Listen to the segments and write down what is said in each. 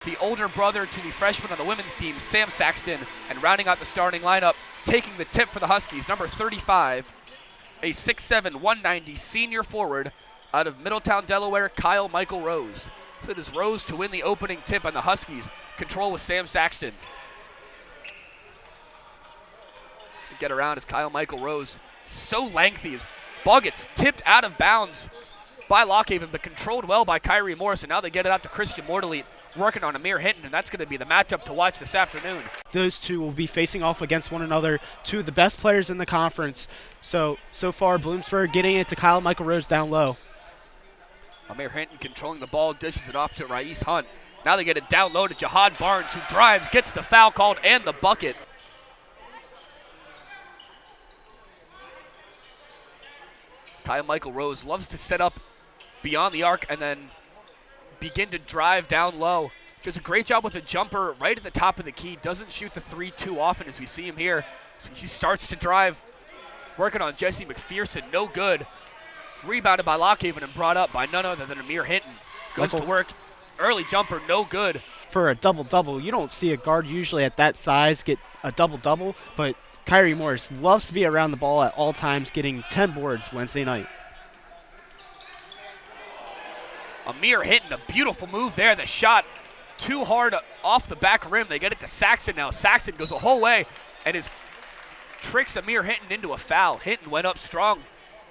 The older brother to the freshman on the women's team, Sam Saxton, and rounding out the starting lineup, taking the tip for the Huskies, number 35, a 6'7", 190 senior forward out of Middletown, Delaware, Kyle Michael Rose. So it is Rose to win the opening tip on the Huskies. Control with Sam Saxton. Get around as Kyle Michael Rose, so lengthy. His ball gets tipped out of bounds by Lockhaven, but controlled well by Kyrie Morris, and now they get it out to Christian Mortley, working on Amir Hinton, and that's going to be the matchup to watch this afternoon. Those two will be facing off against one another, two of the best players in the conference. So far, Bloomsburg getting it to Kyle Michael Rose down low. Amir Hinton controlling the ball, dishes it off to Ra'is Hunt. Now they get it down low to Jihad Barnes, who drives, gets the foul called, and the bucket. Kyle Michael Rose loves to set up beyond the arc and then begin to drive down low. Does a great job with a jumper right at the top of the key. Doesn't shoot the three too often as we see him here. He starts to drive, working on Jesse McPherson, no good. Rebounded by Lockhaven and brought up by none other than Amir Hinton. Goes to work, early jumper, no good. For a double-double, you don't see a guard usually at that size get a double-double, but Kyrie Morris loves to be around the ball at all times, getting 10 boards Wednesday night. Amir Hinton, a beautiful move there. The shot too hard off the back rim. They get it to Saxton now. Saxton goes the whole way and tricks Amir Hinton into a foul. Hinton went up strong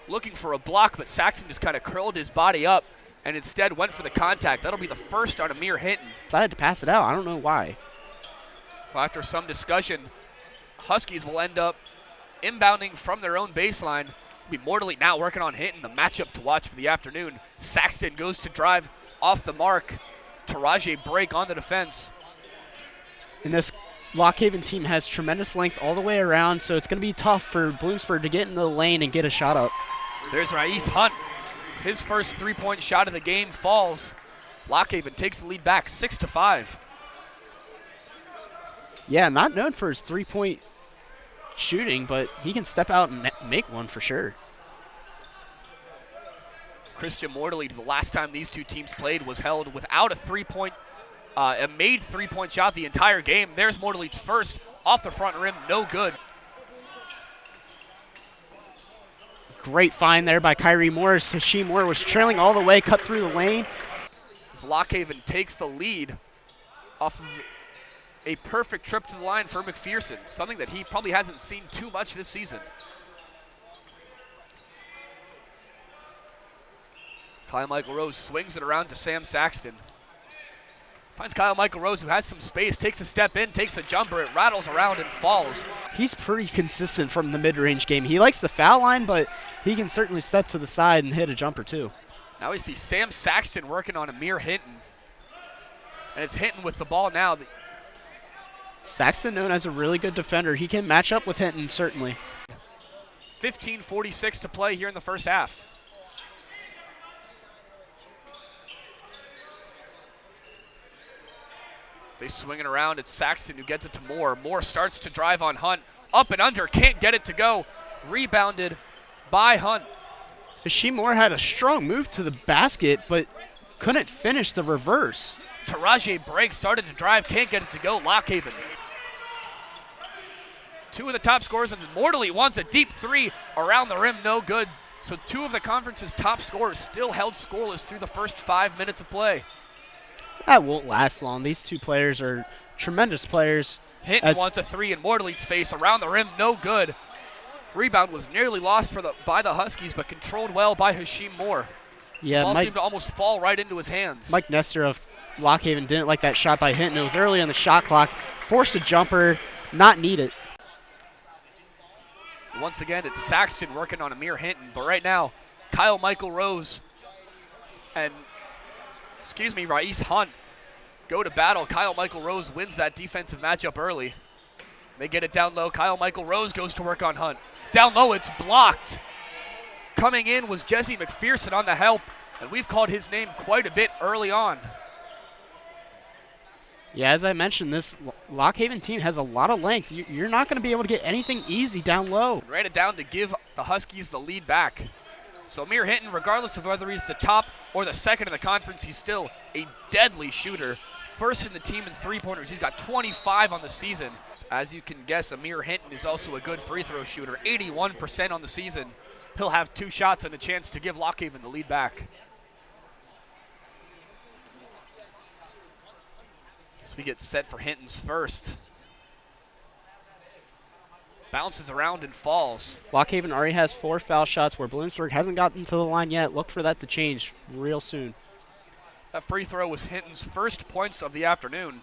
looking for a block, but Saxton just kind of curled his body up and instead went for the contact. That'll be the first on Amir Hinton. Decided to pass it out. I don't know why. Well, after some discussion, Huskies will end up inbounding from their own baseline. Be Mortley now working on Hinton, the matchup to watch for the afternoon. Saxton goes to drive off the mark. Taraji break on the defense. And this Lockhaven team has tremendous length all the way around, so it's going to be tough for Bloomsburg to get in the lane and get a shot up. There's Ra'is Hunt. His first three-point shot of the game falls. Lockhaven takes the lead back 6-5. Yeah, not known for his three-point shooting, but he can step out and make one for sure. Christian Mortley, the last time these two teams played, was held without a made three-point shot the entire game. There's Mortley's first off the front rim, no good. Great find there by Kyrie Morris. Hashim Moore was trailing all the way, cut through the lane. As Lockhaven takes the lead off of a perfect trip to the line for McPherson, something that he probably hasn't seen too much this season. Kyle Michael Rose swings it around to Sam Saxton. Finds Kyle Michael Rose, who has some space, takes a step in, takes a jumper, it rattles around and falls. He's pretty consistent from the mid-range game. He likes the foul line, but he can certainly step to the side and hit a jumper too. Now we see Sam Saxton working on Amir Hinton. And it's Hinton with the ball now. Saxton, known as a really good defender, he can match up with Hinton, certainly. 15:46 to play here in the first half. They swing it around. It's Saxton who gets it to Moore. Moore starts to drive on Hunt. Up and under, can't get it to go. Rebounded by Hunt. Hashim Moore had a strong move to the basket, but couldn't finish the reverse. Taraji breaks, started to drive, can't get it to go. Lockhaven. Two of the top scorers, and Mortley wants a deep three around the rim, no good. So two of the conference's top scorers still held scoreless through the first 5 minutes of play. That won't last long. These two players are tremendous players. Hinton wants a three in Mortley's face, around the rim, no good. Rebound was nearly lost by the Huskies, but controlled well by Hashim Moore. Yeah, ball seemed to almost fall right into his hands. Mike Nestor of Lockhaven didn't like that shot by Hinton. It was early on the shot clock. Forced a jumper, not needed. Once again, it's Saxton working on Amir Hinton, but right now, Kyle Michael Rose and Ra'is Hunt go to battle. Kyle Michael Rose wins that defensive matchup early. They get it down low. Kyle Michael Rose goes to work on Hunt. Down low, it's blocked. Coming in was Jesse McPherson on the help, and we've called his name quite a bit early on. Yeah, as I mentioned, this Lockhaven team has a lot of length. You're not going to be able to get anything easy down low. Ran it down to give the Huskies the lead back. So Amir Hinton, regardless of whether he's the top or the second in the conference, he's still a deadly shooter. first in the team in three-pointers. He's got 25 on the season. As you can guess, Amir Hinton is also a good free throw shooter, 81% on the season. He'll have 2 shots and a chance to give Lockhaven the lead back. So we get set for Hinton's first. Bounces around and falls. Lockhaven already has 4 foul shots where Bloomsburg hasn't gotten to the line yet. Look for that to change real soon. That free throw was Hinton's first points of the afternoon.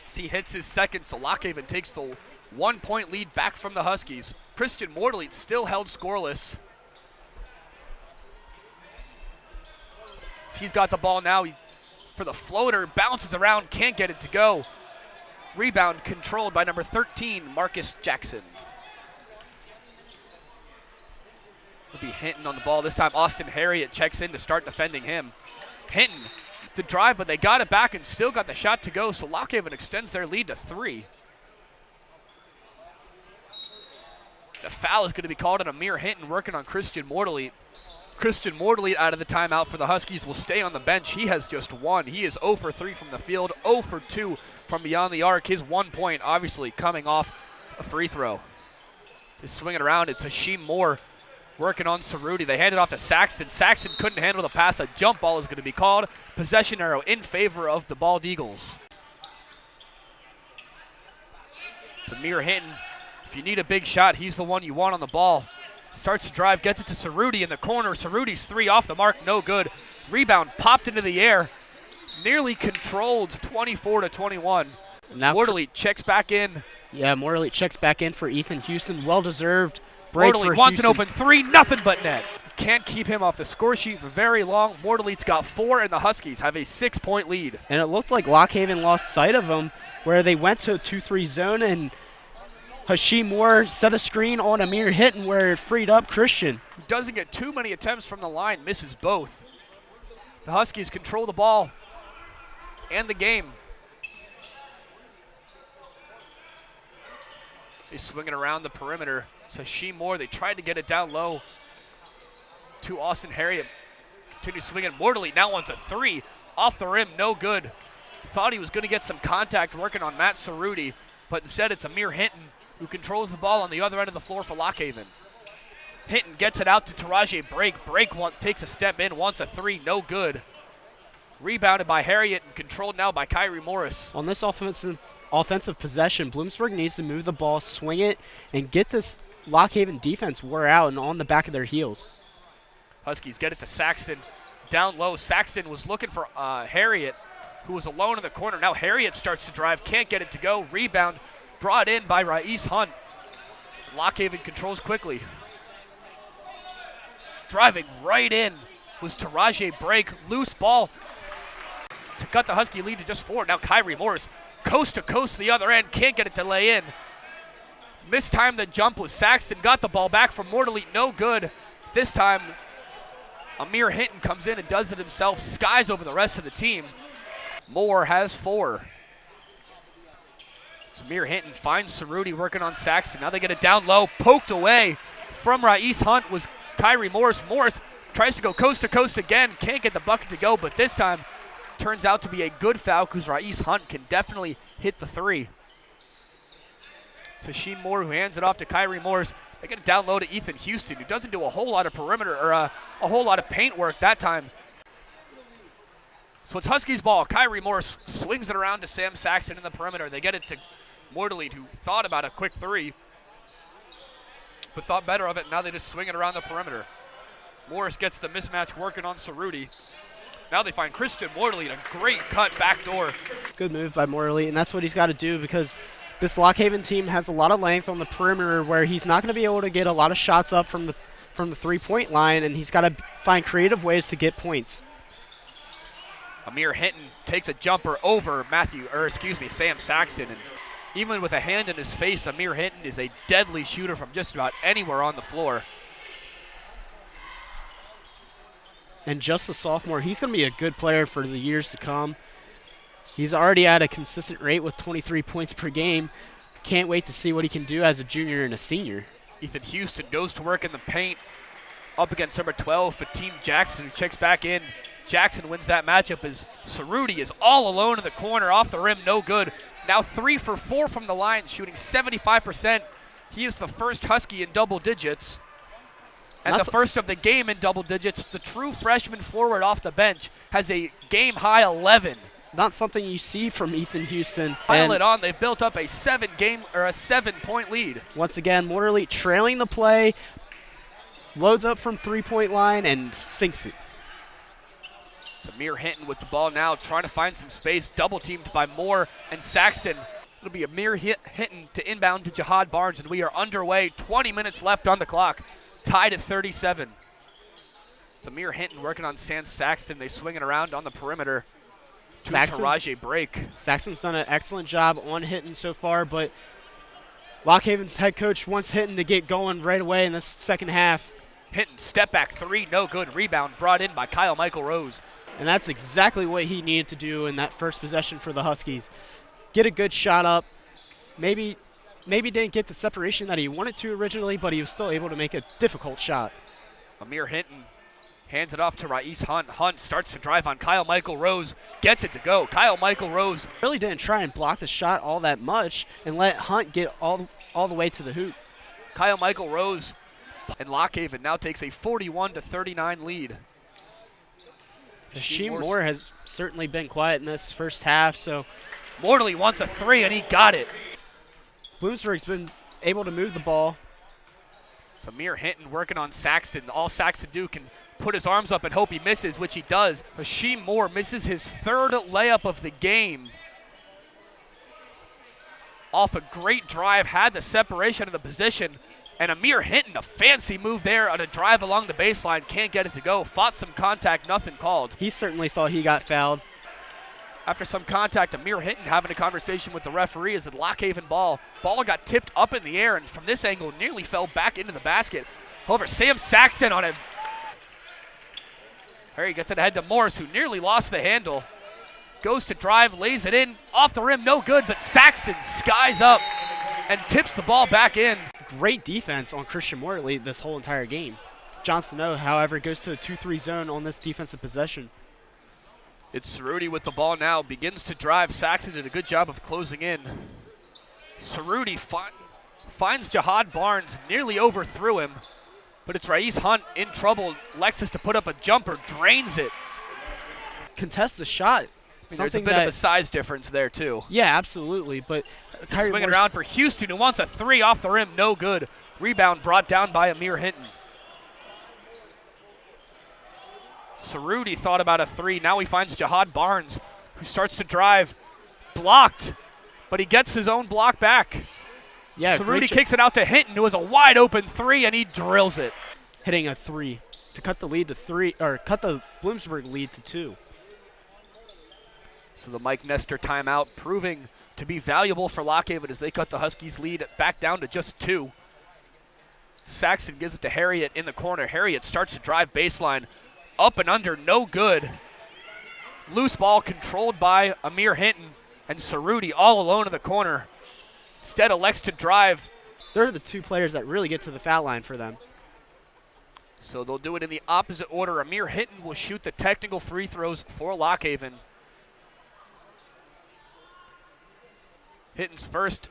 As he hits his second, so Lockhaven takes the 1-point lead back from the Huskies. Christian Mortley still held scoreless. He's got the ball now for the floater, bounces around, can't get it to go. Rebound controlled by number 13, Marcus Jackson. It'll be Hinton on the ball. This time Austin Harriet checks in to start defending him. Hinton to drive, but they got it back and still got the shot to go, so Lockhaven extends their lead to 3. The foul is going to be called on Amir Hinton working on Christian Mortley. Christian Mortley out of the timeout for the Huskies will stay on the bench. He has just 1. He is 0 for 3 from the field, 0 for 2 from beyond the arc. His 1 point obviously coming off a free throw. He's swinging around. It's Hashim Moore working on Cerruti. They hand it off to Saxton. Saxton couldn't handle the pass. A jump ball is going to be called. Possession arrow in favor of the Bald Eagles. It's Amir Hinton. If you need a big shot, he's the one you want on the ball. Starts to drive, gets it to Cerruti in the corner. Cerruti's 3 off the mark, no good. Rebound popped into the air. Nearly controlled, 24-21. Mortley checks back in. Yeah, Mortley checks back in for Ethan Houston. Well-deserved break Mortley for wants Houston. an open 3, nothing but net. Can't keep him off the score sheet for very long. Mortley's got 4, and the Huskies have a 6-point lead. And it looked like Lockhaven lost sight of him, where they went to a 2-3 zone, and Hashim Moore set a screen on Amir Hinton where it freed up Christian. Doesn't get too many attempts from the line, misses both. The Huskies control the ball and the game. He's swinging around the perimeter. It's Hashim Moore. They tried to get it down low to Austin Harriet. Continues swinging. Mortley now wants a 3 off the rim, no good. Thought he was going to get some contact working on Matt Cerruti, but instead it's Amir Hinton who controls the ball on the other end of the floor for Lockhaven. Hinton gets it out to Taraji Brake. Brake takes a step in, wants a 3, no good. Rebounded by Harriet and controlled now by Kyrie Morris. On this offensive possession, Bloomsburg needs to move the ball, swing it, and get this Lockhaven defense wore out and on the back of their heels. Huskies get it to Saxton. Down low, Saxton was looking for Harriet, who was alone in the corner. Now Harriet starts to drive, can't get it to go. Rebound brought in by Ra'is Hunt. Lockhaven controls quickly. Driving right in was Taraji Brake. Loose ball to cut the Husky lead to just 4. Now Kyrie Morris, coast to coast the other end, can't get it to lay in. Mistimed the jump was Saxton, got the ball back from Mortley, no good. This time, Amir Hinton comes in and does it himself, skies over the rest of the team. Moore has 4. So Amir Hinton finds Cerruti working on Saxton. Now they get it down low, poked away from Ra'is Hunt was Kyrie Morris. Morris tries to go coast to coast again, can't get the bucket to go, but this time turns out to be a good foul because Ra'is Hunt can definitely hit the 3. So Hashim Moore, who hands it off to Kyrie Morris. They get it down low to Ethan Houston, who doesn't do a whole lot of perimeter or a whole lot of paint work that time. So it's Huskies ball. Kyrie Morris swings it around to Sam Saxton in the perimeter. They get it to Mortley, who thought about a quick 3, but thought better of it. Now they just swing it around the perimeter. Morris gets the mismatch working on Cerruti. Now they find Christian Mortley in a great cut backdoor. Good move by Mortley, and that's what he's got to do because this Lockhaven team has a lot of length on the perimeter where he's not going to be able to get a lot of shots up from the 3-point line, and he's got to find creative ways to get points. Amir Hinton takes a jumper over Sam Saxton, and even with a hand in his face, Amir Hinton is a deadly shooter from just about anywhere on the floor. And just a sophomore, he's going to be a good player for the years to come. He's already at a consistent rate with 23 points per game. Can't wait to see what he can do as a junior and a senior. Ethan Houston goes to work in the paint. up against number 12 for Team Jackson, who checks back in. Jackson wins that matchup as Cerruti is all alone in the corner, off the rim, no good. Now 3 for 4 from the line, shooting 75%. He is the first Husky in double digits, and the first of the game in double digits. The true freshman forward off the bench has a game-high 11. Not something you see from Ethan Houston. Pile it on. They've built up a 7-point lead. Once again, Morley trailing the play, loads up from three-point line and sinks it. It's Amir Hinton with the ball now, trying to find some space, double teamed by Moore and Saxton. It'll be Amir Hinton to inbound to Jihad Barnes, and we are underway. 20 minutes left on the clock, tied at 37. It's Amir Hinton working on Sam Saxton. They swing it around on the perimeter. Taraji break. Saxton's done an excellent job on Hinton so far, but Lock Haven's head coach wants Hinton to get going right away in this second half. Hinton step back 3, no good. Rebound brought in by Kyle Michael Rose. And that's exactly what he needed to do in that first possession for the Huskies. Get a good shot up. Maybe didn't get the separation that he wanted to originally, but he was still able to make a difficult shot. Amir Hinton hands it off to Ra'is Hunt. Hunt starts to drive on Kyle Michael Rose, gets it to go. Kyle Michael Rose really didn't try and block the shot all that much and let Hunt get all the way to the hoop. Kyle Michael Rose and Lock Haven now takes a 41-39 lead. Rasheem Moore has certainly been quiet in this first half, so Morley wants a 3, and he got it. Bloomsburg's been able to move the ball. It's Amir Hinton working on Saxton. All Saxton do can put his arms up and hope he misses, which he does. Rasheem Moore misses his 3rd layup of the game. Off a great drive, had the separation of the position. And Amir Hinton, a fancy move there on a drive along the baseline, can't get it to go. Fought some contact, nothing called. He certainly thought he got fouled. After some contact, Amir Hinton having a conversation with the referee as the Lock Haven ball. Ball got tipped up in the air and from this angle nearly fell back into the basket. However, Sam Saxton on it. Harry gets it ahead to Morris, who nearly lost the handle. Goes to drive, lays it in, off the rim, no good, but Saxton skies up and tips the ball back in. Great defense on Christian Morley this whole entire game. Johnson, however, goes to a 2-3 zone on this defensive possession. It's Cerruti with the ball now, begins to drive. Saxton did a good job of closing in. Cerruti finds Jihad Barnes, nearly overthrew him, but it's Ra'is Hunt in trouble. Lexus to put up a jumper, drains it. Contests the shot. There's a bit of a size difference there, too. Yeah, absolutely, but swinging around for Houston, who wants a 3 off the rim, no good. Rebound brought down by Amir Hinton. Cerruti thought about a 3. Now he finds Jihad Barnes, who starts to drive. Blocked, but he gets his own block back. Yeah, Cerruti kicks it out to Hinton, who has a wide open 3, and he drills it. Hitting a 3 to cut the lead to 3, or cut the Bloomsburg lead to 2. So the Mike Nestor timeout proving to be valuable for Lock Haven as they cut the Huskies lead back down to just 2. Saxton gives it to Harriet in the corner. Harriet starts to drive baseline. Up and under, no good. Loose ball controlled by Amir Hinton, and Cerruti all alone in the corner. Instead elects to drive. They're the 2 players that really get to the foul line for them. So they'll do it in the opposite order. Amir Hinton will shoot the technical free throws for Lock Haven. Hinton's first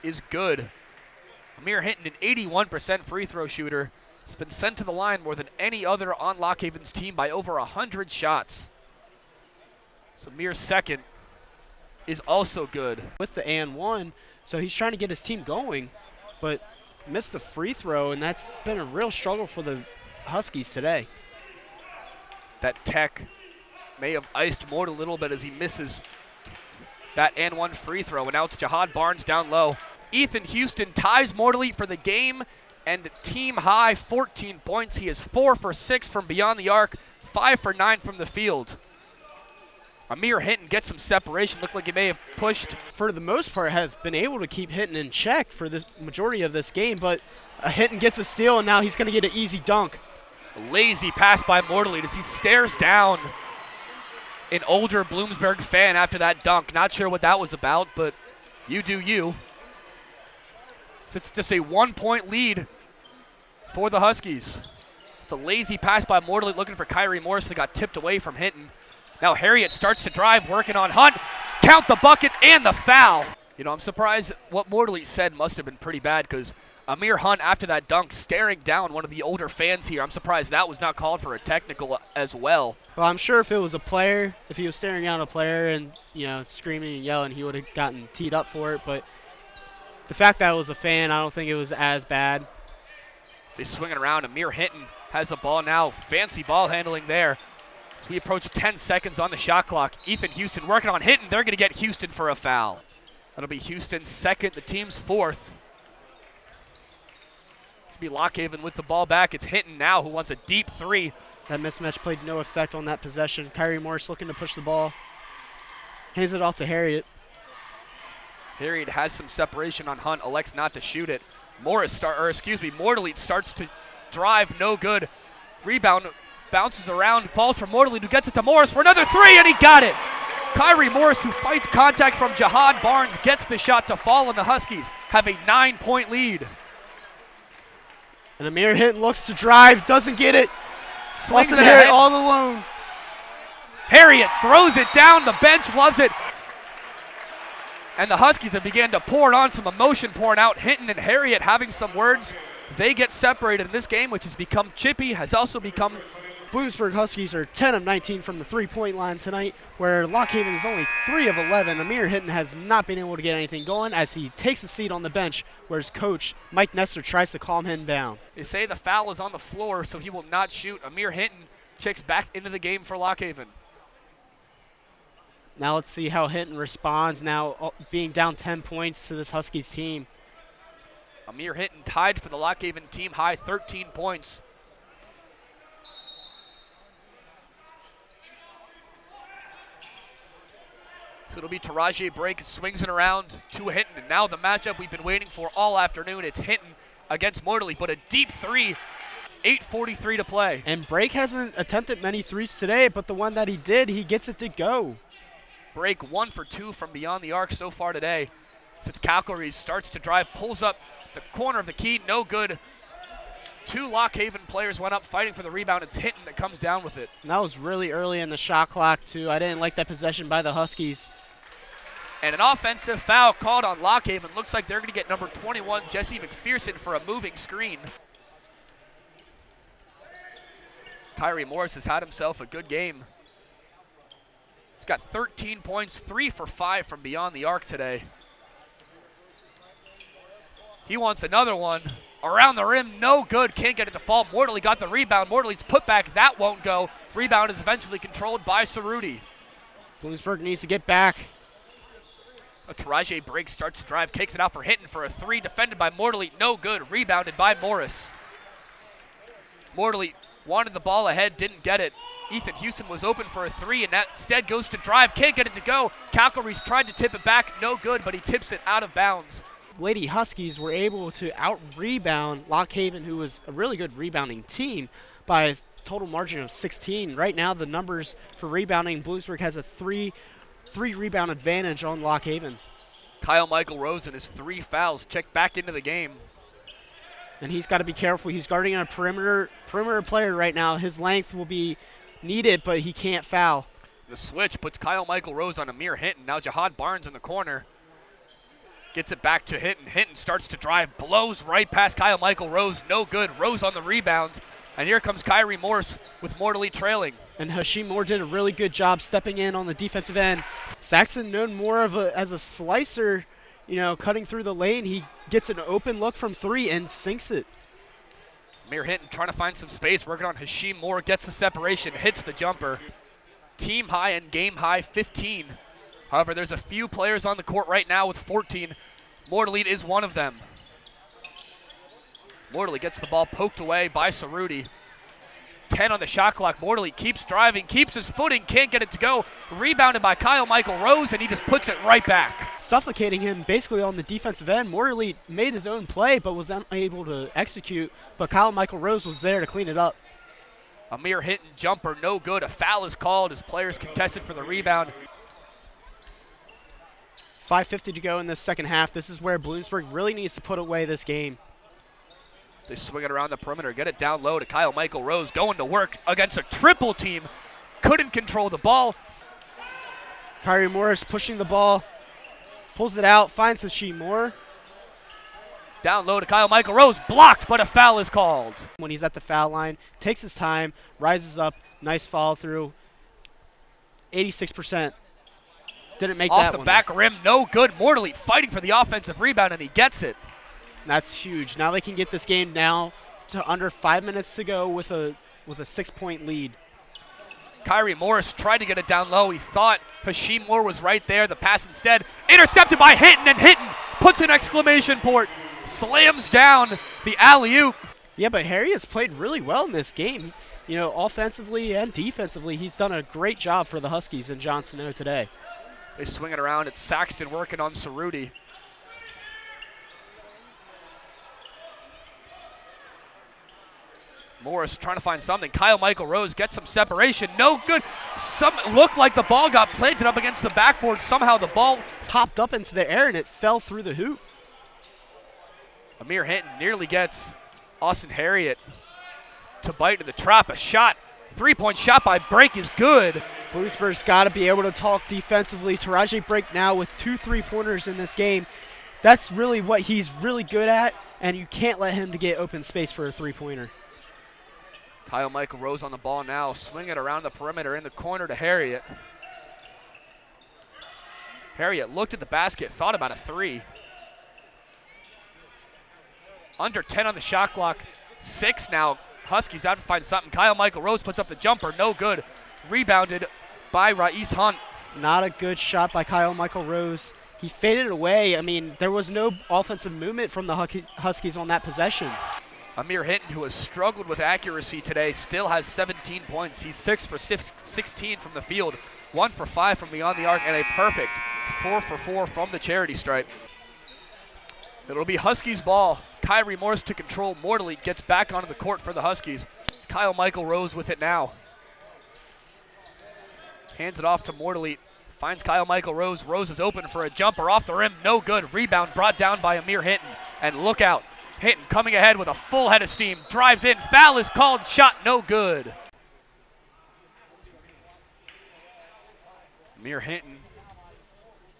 is good. Amir Hinton, an 81% free throw shooter, has been sent to the line more than any other on Lock Haven's team by over 100 shots. So Amir's second is also good. With the and 1, so he's trying to get his team going, but missed the free throw, and that's been a real struggle for the Huskies today. That tech may have iced Mort a little bit as he misses that and 1 free throw, and now it's Jihad Barnes down low. Ethan Houston ties Morley for the game and team high 14 points. He is 4 for 6 from beyond the arc, 5 for 9 from the field. Amir Hinton gets some separation. Looked like he may have pushed. For the most part, has been able to keep Hinton in check for the majority of this game, but Hinton gets a steal, and now he's going to get an easy dunk. A lazy pass by Morley as he stares down an older Bloomsburg fan after that dunk. Not sure what that was about, but you do you. So it's just a 1-point lead for the Huskies. It's a lazy pass by Morley looking for Kyrie Morris that got tipped away from Hinton. Now Harriet starts to drive, working on Hunt. Count the bucket and the foul. You know, I'm surprised what Morley said must have been pretty bad because Amir Hunt, after that dunk, staring down one of the older fans here. I'm surprised that was not called for a technical as well. Well, I'm sure if it was a player, if he was staring down a player and, you know, screaming and yelling, he would have gotten teed up for it. But the fact that it was a fan, I don't think it was as bad. They swing it around. Amir Hinton has the ball now. Fancy ball handling there. As we approach 10 seconds on the shot clock, Ethan Houston working on Hinton. They're going to get Houston for a foul. That'll be Houston's second, the team's fourth. It'll be Lockhaven with the ball back. It's Hinton now who wants a deep three. That mismatch played no effect on that possession. Kyrie Morris looking to push the ball. Hands it off to Harriet. Harriet has some separation on Hunt, elects not to shoot it. Morley starts to drive, no good. Rebound, bounces around, falls for Morley, who gets it to Morris for another three, and he got it. Kyrie Morris, who fights contact from Jihad Barnes, gets the shot to fall, and the Huskies have a 9-point lead. And Amir Hinton looks to drive, doesn't get it. Swings it Harriet ahead. all alone. Harriet throws it down, the bench loves it. And the Huskies have began to pour it on, some emotion pouring out. Hinton and Harriet having some words. They get separated in this game, which has become chippy, has also become... Bloomsburg Huskies are 10 of 19 from the three-point line tonight, where Lockhaven is only 3 of 11. Amir Hinton has not been able to get anything going as he takes a seat on the bench, where his coach, Mike Nestor, tries to calm him down. They say the foul is on the floor, so he will not shoot. Amir Hinton checks back into the game for Lockhaven. Now let's see how Hinton responds now being down 10 points to this Huskies team. Amir Hinton tied for the Lockhaven team high 13 points. So it'll be Taraji Brake swings it around to Hinton. And now the matchup we've been waiting for all afternoon. It's Hinton against Morley, but a deep three. 8:43 to play. And Brake hasn't attempted many threes today, but the one that he did, he gets it to go. Brake 1 for 2 from beyond the arc so far today. Since Calgary starts to drive, pulls up the corner of the key, no good. 2 Lockhaven players went up fighting for the rebound. It's Hinton that comes down with it. And that was really early in the shot clock, too. I didn't like that possession by the Huskies. And an offensive foul called on Lockhaven. Looks like they're going to get number 21, Jesse McPherson, for a moving screen. Kyrie Morris has had himself a good game. He's got 13 points, 3 for 5 from beyond the arc today. He wants another one. Around the rim, no good. Can't get it to fall. Morley got the rebound. Morley's put back. That won't go. Rebound is eventually controlled by Cerruti. Bloomsburg needs to get back. Taraji Brake starts to drive, kicks it out for Hinton for a 3. Defended by Morley. No good. Rebounded by Morris. Morley wanted the ball ahead, didn't get it. Ethan Houston was open for a 3, and that instead goes to drive. Can't get it to go. Calgary's tried to tip it back. No good, but he tips it out of bounds. Lady Huskies were able to out-rebound Lockhaven, who was a really good rebounding team, by a total margin of 16. Right now, the numbers for rebounding, Bloomsburg has a three rebound advantage on Lockhaven. Kyle Michael Rose and his 3 fouls checked back into the game. And he's got to be careful. He's guarding a perimeter player right now. His length will be needed, but he can't foul. The switch puts Kyle Michael Rose on Amir Hinton. Now Jihad Barnes in the corner. Gets it back to Hinton. Hinton starts to drive, blows right past Kyle Michael Rose. No good. Rose on the rebound. And here comes Kyrie Morris with Morley trailing. And Hashim Moore did a really good job stepping in on the defensive end. Saxon known more as a slicer, you know, cutting through the lane. He gets an open look from 3 and sinks it. Amir Hinton trying to find some space, working on Hashim Moore, gets the separation, hits the jumper. Team high and game high 15. However, there's a few players on the court right now with 14. Morley is one of them. Morley gets the ball poked away by Cerruti. 10 on the shot clock. Morley keeps driving, keeps his footing, can't get it to go. Rebounded by Kyle Michael Rose, and he just puts it right back. Suffocating him basically on the defensive end. Morley made his own play but was unable to execute, but Kyle Michael Rose was there to clean it up. Amir Hinton jumper, no good. A foul is called as players contested for the rebound. 5:50 to go in this second half. This is where Bloomsburg really needs to put away this game. They swing it around the perimeter, get it down low to Kyle Michael Rose, going to work against a triple team. Couldn't control the ball. Kyrie Morris pushing the ball, pulls it out, finds Hashim Moore. Down low to Kyle Michael Rose, blocked, but a foul is called. When he's at the foul line, takes his time, rises up, nice follow through. 86%. Didn't make that one. Off the back rim, no good. Morley fighting for the offensive rebound, and he gets it. That's huge. Now they can get this game down to under 5 minutes to go with a 6-point lead. Kyrie Morris tried to get it down low. He thought Hashim Moore was right there. The pass instead intercepted by Hinton, and Hinton puts an exclamation point. Slams down the alley-oop. Yeah, but Harriet's played really well in this game. You know, offensively and defensively, he's done a great job for the Huskies and John Snow today. They swing it around. It's Saxton working on Cerruti. Morris trying to find something. Kyle Michael Rose gets some separation. No good. Looked like the ball got planted up against the backboard. Somehow the ball popped up into the air and it fell through the hoop. Amir Hinton nearly gets Austin Harriet to bite into the trap. A shot. 3-point shot by Break is good. Bloomsburg's got to be able to talk defensively. Taraji Break now with 2 3-pointers in this game. That's really what he's really good at, and you can't let him to get open space for a 3-pointer. Kyle Michael Rose on the ball now, swing it around the perimeter in the corner to Harriet. Harriet looked at the basket, thought about a 3. Under 10 on the shot clock. 6 now. Huskies out to find something. Kyle Michael Rose puts up the jumper, no good. Rebounded by Ra'is Hunt. Not a good shot by Kyle Michael Rose. He faded away. I mean, there was no offensive movement from the Huskies on that possession. Amir Hinton, who has struggled with accuracy today, still has 17 points. He's 6 for 16 from the field, 1 for 5 from beyond the arc, and a perfect 4 for 4 from the charity stripe. It'll be Huskies ball. Kyrie Morris to control. Morley gets back onto the court for the Huskies. It's Kyle Michael Rose with it now. Hands it off to Morley. Finds Kyle Michael Rose. Rose is open for a jumper off the rim. No good. Rebound brought down by Amir Hinton. And look out. Hinton coming ahead with a full head of steam. Drives in. Foul is called. Shot no good. Amir Hinton.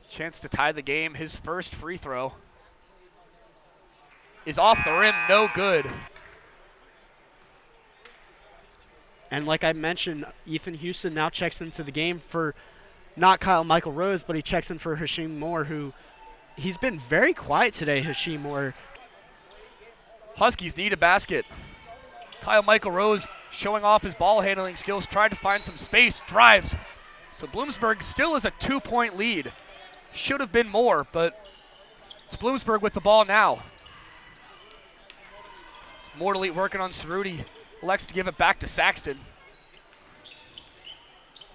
Chance to tie the game. His first free throw is off the rim. No good. And like I mentioned, Ethan Houston now checks into the game for not Kyle Michael Rose, but he checks in for Hashim Moore, who he's been very quiet today, Hashim Moore. Huskies need a basket. Kyle Michael Rose showing off his ball handling skills, trying to find some space, drives. So Bloomsburg still is a 2-point lead. Should have been more, but it's Bloomsburg with the ball now. It's Morley working on Cerruti. Elects to give it back to Saxton.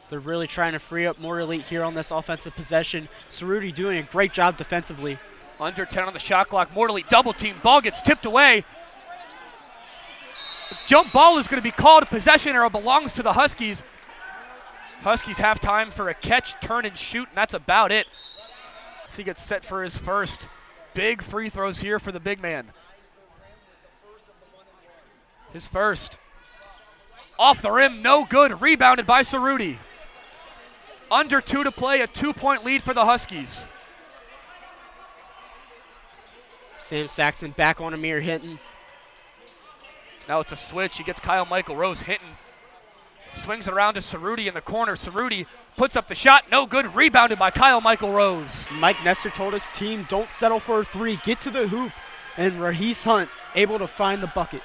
They're really trying to free up more elite here on this offensive possession. Cerruti doing a great job defensively. Under 10 on the shot clock. Morley double team. Ball gets tipped away. The jump ball is going to be called. Possession arrow belongs to the Huskies. Huskies have time for a catch, turn, and shoot, and that's about it. So he gets set for his first. Big free throws here for the big man. His first. Off the rim, no good. Rebounded by Cerruti. Under 2 to play, a 2-point lead for the Huskies. Sam Saxton back on Amir Hinton. Now it's a switch. He gets Kyle Michael Rose. Hinton swings it around to Cerruti in the corner. Cerruti puts up the shot. No good. Rebounded by Kyle Michael Rose. Mike Nestor told his team, don't settle for a 3. Get to the hoop. And Ra'is Hunt able to find the bucket.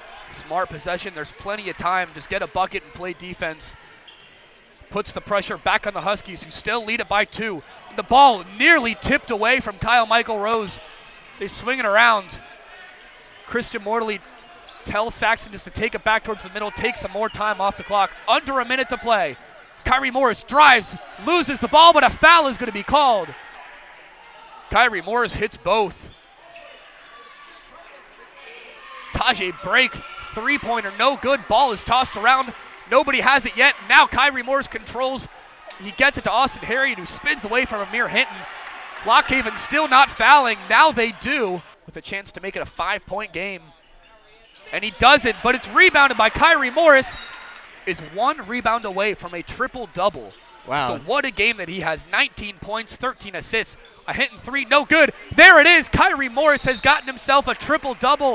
Smart possession. There's plenty of time. Just get a bucket and play defense. Puts the pressure back on the Huskies, who still lead it by 2. The ball nearly tipped away from Kyle Michael Rose. They swing it around. Christian Morley tells Saxton just to take it back towards the middle, take some more time off the clock. Under a minute to play. Kyrie Morris drives, loses the ball, but a foul is going to be called. Kyrie Morris hits both. Tajay Break, 3-pointer, no good. Ball is tossed around. Nobody has it yet. Now Kyrie Morris controls. He gets it to Austin Harriet, who spins away from Amir Hinton. Lockhaven still not fouling. Now they do, with a chance to make it a 5-point game. And he does it, but it's rebounded by Kyrie Morris. Is one rebound away from a triple-double. Wow. So what a game that he has. 19 points, 13 assists. A Hinton three, no good. There it is. Kyrie Morris has gotten himself a triple-double.